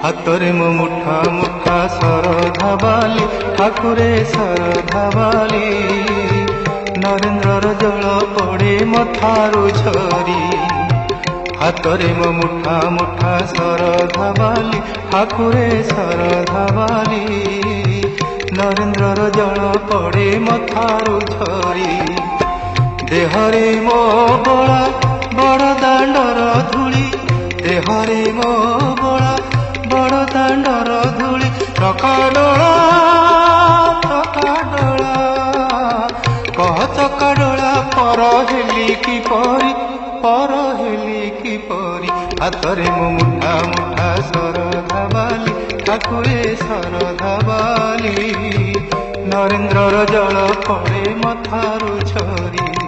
ହାତରେ ମୋ ମୁଠା ମୁଠା ଶରଧା ବାଲି ଠାକୁରେ ଶରଧା ବାଲି ନରେନ୍ଦ୍ରର ଜଳ ପଡ଼େ ମଥାରୁ ଝରି। ହାତରେ ମୋ ମୁଠା ମୁଠା ଶରଧା ବାଲି ଠାକୁରେ ଶରଧା ବାଲି ନରେନ୍ଦ୍ରର ଜଳ ପଡ଼େ ମଥାରୁ ଝରି। ଦେହରେ ମୋ ବଳା ବଡ଼ ଦାଣ୍ଡର ଧୂଳି ଦେହରେ ମୋ ବଳା ବଡ଼ ଦାଣ୍ଡର ଧୂଳି ଚକାଡୋଳା ଚକାଡୋଳା କହ ଚକାଡୋଳା ପର ହେଲି କିପରି ପର ହେଲି କିପରି। ହାତରେ ମୋ ମୁଠା ମୁଠା ଶରଧା ବାଲି ଠାକୁରେ ଶରଧା ବାଲି ନରେନ୍ଦ୍ରର ଜଳ ପଡ଼େ ମଥାରୁ ଝରି।